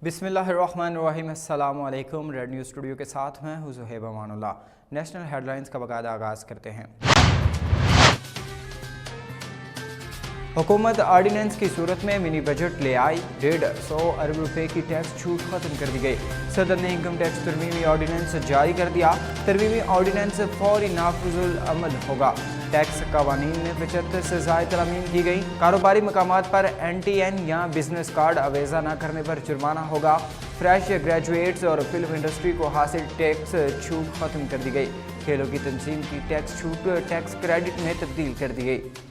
बिस्मिल्लाहिर्रहमानिर्रहीम। अस्सलामु अलैकुम। रेड न्यूज़ स्टूडियो के साथ हैं हुज़ैब अमानुल्लाह। नेशनल हेडलाइंस का बाकायदा आगाज़ करते हैं। हुकूमत आर्डीनेंस की सूरत में मिनी बजट ले आई। 150 अरब रुपए की टैक्स छूट खत्म कर दी गई। सदर ने इनकम टैक्स तरमीमी ऑर्डीनेंस जारी कर दिया। तरमीमी ऑर्डीनेंस फौरी नाफिजुल अमल होगा। टैक्स कवानीन में 75 से ज़ायद तरमीम की गई। कारोबारी मकामात पर NTN या बिजनेस कार्ड अवेजा न करने पर जुर्माना होगा। फ्रेश ग्रेजुएट्स और फिल्म इंडस्ट्री को हासिल टैक्स छूट खत्म कर दी गई। खेलों की तंजीम की टैक्स छूट टैक्स क्रेडिट में तब्दील कर दी गई।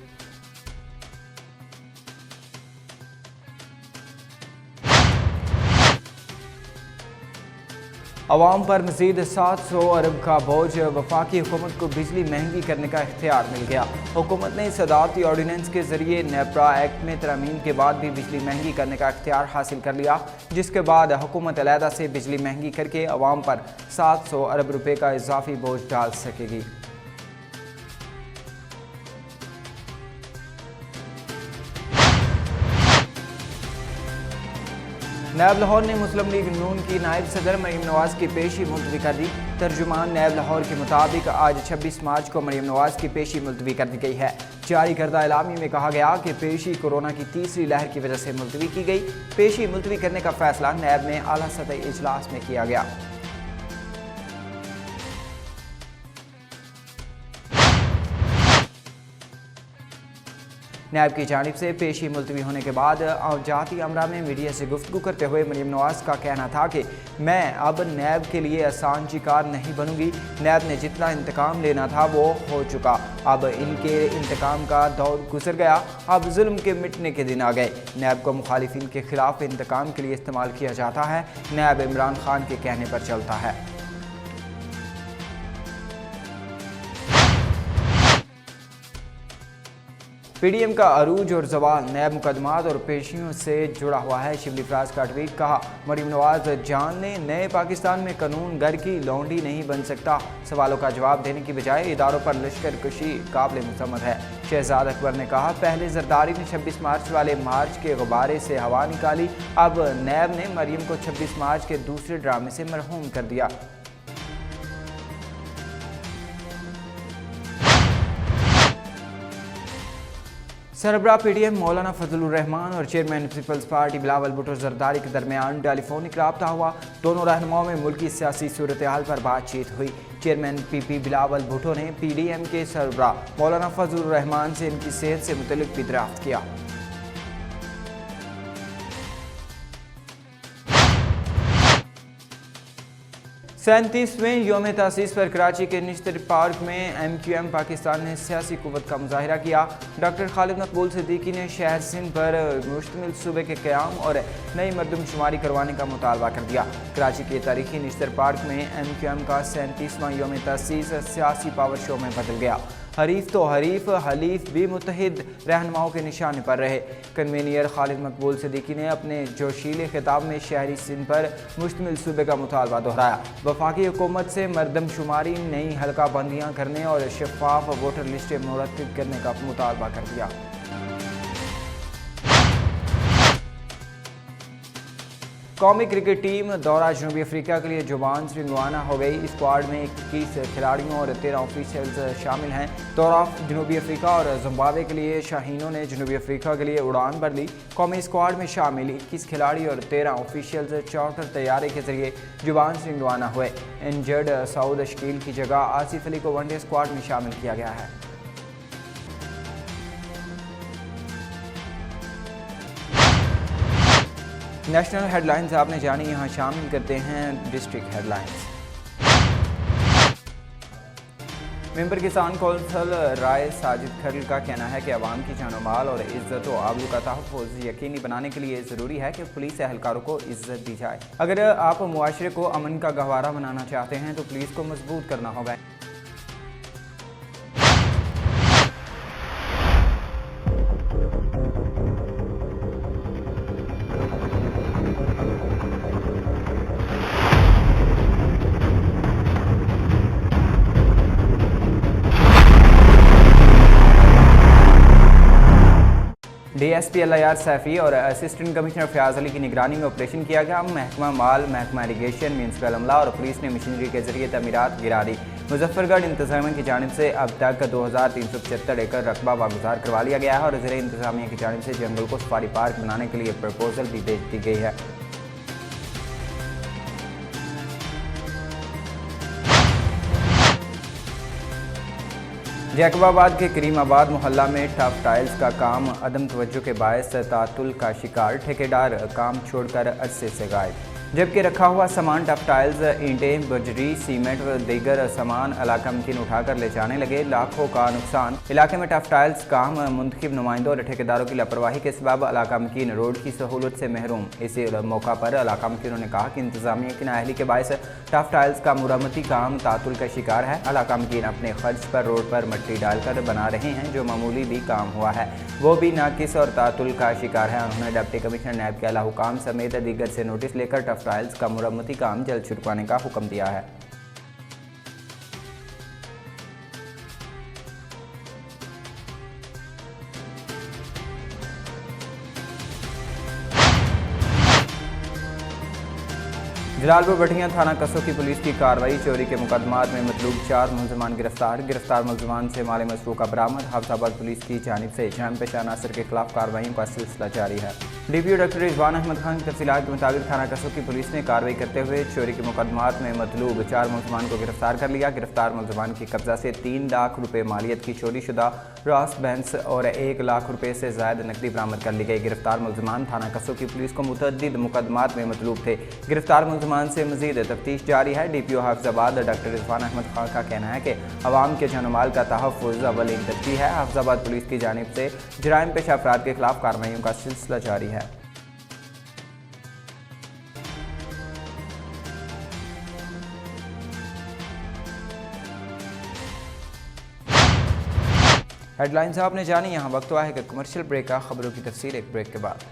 अवाम पर मज़ीद 700 अरब का बोझ। वफाकी हुकूमत को बिजली महंगी करने का इख्तियार मिल गया। हुकूमत ने सदारती ऑर्डीनेंस के जरिए नेपरा एक्ट में तरमीम के बाद भी बिजली महंगी करने का इख्तियार हासिल कर लिया, जिसके बाद हुकूमत अलहदा से बिजली महंगी करके अवाम पर 700 अरब रुपए का इजाफी बोझ डाल सकेगी। नायब लाहौर ने मुस्लिम लीग नून की नायब सदर मरीम नवाज की पेशी मुलतवी कर दी। तर्जुमान नायब लाहौर के मुताबिक आज 26 मार्च को मरीम नवाज की पेशी मुलतवी कर दी गई है। जारी करदा एलामी में कहा गया कि पेशी कोरोना की तीसरी लहर की वजह से मुलतवी की गई। पेशी मुलतवी करने का फैसला नायब में आला सतही इजलास में किया गया। नायब की जानिब से पेशी मुलतवी होने के बाद जाती अमरा में मीडिया से गुफ्तगू करते हुए मरीम नवाज का कहना था कि मैं अब नायब के लिए आसान शिकार नहीं बनूंगी। नायब ने जितना इंतकाम लेना था वो हो चुका। अब इनके इंतकाम का दौर गुजर गया। अब जुल्म के मिटने के दिन आ गए। नायब को मुखालिफिन के खिलाफ इंतकाम के लिए इस्तेमाल किया जाता है। नायब इमरान खान के कहने पर चलता है। PDM का अरूज और जवाल नैब मुकदमात और पेशियों से जुड़ा हुआ है। शिबली फराज का ट्वीट। कहा, मरीम नवाज जान ने नए पाकिस्तान में कानून घर की लौंडी नहीं बन सकता। सवालों का जवाब देने की बजाय इदारों पर लश्कर कशी काबिल मुसम्मत है। शहजाद अकबर ने कहा, पहले जरदारी ने 26 मार्च वाले मार्च के गुब्बारे से हवा निकाली। अब नैब ने मरीम को 26 मार्च के दूसरे ड्रामे से मरहूम कर दिया। सरबराह PDM मौलाना फजलुर रहमान और चेयरमैन पीपल्स पार्टी बिलावल भुट्टो जरदारी के दरमियान टेलीफोनिक रब्ता हुआ। दोनों रहनुमाओं में मुल्की सियासी सूरत हाल पर बातचीत हुई। चेयरमैन PP बिलावल भुट्टो ने PDM के सरबराह मौलाना फजलुर रहमान से इनकी सेहत से मुतल्लिक भी दरियाफ्त किया। 37वें यौम तासीस पर कराची के निश्तर पार्क में MQM पाकिस्तान ने सियासी कुव्वत का मुजाहिरा किया। डॉक्टर खालिद मकबूल सिद्दीकी ने शहर सिंध पर मुश्तमिल सूबे के क़याम और नई मरदमशुमारी करवाने का मुतालबा कर दिया। कराची के तारीखी निश्तर पार्क में MQM का 37वां यौम तासीस सियासी पावर शो में बदल गया। हरीफ तो हरीफ, हलीफ भी मुत्तहिद रहनुमाओं के निशाने पर रहे। कन्वीनियर खालिद मकबूल सिद्दीकी ने अपने जोशीले खिताब में शहरी सिंध पर मुश्तमिल सूबे का मुतालबा दोहराया। वफाकी हुकूमत से मरदमशुमारी, नई हल्का बंदियाँ करने और शफाफ वोटर लिस्टें मुरतब करने का मुतालबा कर दिया। कौमी क्रिकेट टीम दौरा जनूबी अफ्रीका के लिए जोहान्सबर्ग रवाना हो गई। स्क्वाड में 21 खिलाड़ियों और 13 ऑफिशियल्स शामिल हैं। दौरा जनूबी अफ्रीका और जिम्बाब्वे के लिए शाहीनों ने जनूबी अफ्रीका के लिए उड़ान भर ली। कौमी स्क्वाड में शामिल 21 खिलाड़ी और 13 ऑफिशियल्स चार्टर तैयारे के जरिए जोहान्सबर्ग रवाना हुए। इंजर्ड सऊद शकील की जगह आसिफ अली को वनडे स्क्वाड में शामिल किया गया है। नेशनल हेडलाइंस आपने जानी, यहाँ शामिल करते हैं डिस्ट्रिक्ट हेडलाइंस। मेंबर किसान कौंसल राय साजिद खरल का कहना है कि अवाम की जानो माल और इज्जत व आबरू का तहफ़्फ़ुज़ यकीनी बनाने के लिए ज़रूरी है कि पुलिस एहलकारों को इज्जत दी जाए। अगर आप मुआशरे को अमन का गहवारा बनाना चाहते हैं तो पुलिस को मजबूत करना होगा। DSP LIR सैफी और असिस्टेंट कमिश्नर फयाज अली की निगरानी में ऑपरेशन किया गया। महकमा माल, महकमा इरीगेशन, म्यूनसिपल अमला और पुलिस ने मशीनरी के जरिए तमीरात गिरा दी। मुजफ्फरगढ़ इंतजामिया की जानिब से अब तक 2375 एकड़ रकबा वागुजार करवा लिया गया है और ज़िले इंतजामिया की जानिब से जंगल को सफारी पार्क बनाने के लिए प्रपोजल भी भेज दी गई है। जैकबाबाद के करीमाबाद मोहल्ला में टफ टाइल्स का काम अदम तवज्जो के बायस तातुल का शिकार, ठेकेदार काम छोड़कर अरसे से गायब। जबकि रखा हुआ सामान टफ टाइल्स, ईंटें, बजरी, सीमेंट व दीगर सामान इलाका मुमकिन उठाकर ले जाने लगे। लाखों का नुकसान। इलाके में टफ टाइल्स काम मुंतखब नुमाइंदों और ठेकेदारों की लापरवाही के सबब इलाका मुमकिन रोड की सहूलत से महरूम। इसी मौका पर इलाका मुमकिनों ने कहा कि इंतजामिया की नाअहली के बायस टफ टाइल्स का मुरम्मती काम तातुल का शिकार है। इलाका मुमकिन अपने खर्च पर रोड पर मिट्टी डालकर बना रहे हैं, जो मामूली भी काम हुआ है वो भी नाकिस और तातुल का शिकार है। उन्होंने डिप्टी कमिश्नर नैब के आला हुकाम समेत दीगर से नोटिस लेकर टफ टाइल्स का मुरम्मती काम जल्द शुरू करने का हुक्म दिया है। जलालपुर भटियां थाना कसो की पुलिस की कार्रवाई। चोरी के मुकदमात में मतलूब 4 मुलजमान गिरफ्तार मुलजमान से माल मसरूका बरामद। हाफिजाबाद पुलिस की जानिब से जराइम पेशा अनासर के खिलाफ कार्रवाइयों का सिलसिला जारी है। DPO डॉक्टर रिजवान अहमद खान की तफसीलात के मुताबिक थाना कसो की पुलिस ने कार्रवाई करते हुए चोरी के मुकदमात में मतलूब 4 मुलजमान को गिरफ्तार कर लिया। गिरफ्तार मुलजमान की कब्जा से 3 लाख रुपए मालियत की चोरी शुदा रॉस बैंस और 1 लाख रुपए से ज्यादा नकदी बरामद कर ली गई। गिरफ्तार मुलजमान थाना कसो की पुलिस को मुतअद्दिद मुकदमात में मतलूब थे। गिरफ्तार मुलजमान से मजीद तफ्तीश जारी है। DPO हाफिजाबाद डॉक्टर रिजवान अहमद खान का कहना है कि अवाम के जानमाल का तहफ़्फ़ुज़ अव्वलीन तरजीह है। हाफिजाबाद पुलिस की जानिब से जराइम पेशा अफराद के खिलाफ कार्रवाइयों का सिलसिला जारी है। हेडलाइंस आपने जानी। यहाँ वक्त हुआ है कि कमर्शियल ब्रेक का। खबरों की तफसील एक ब्रेक के बाद।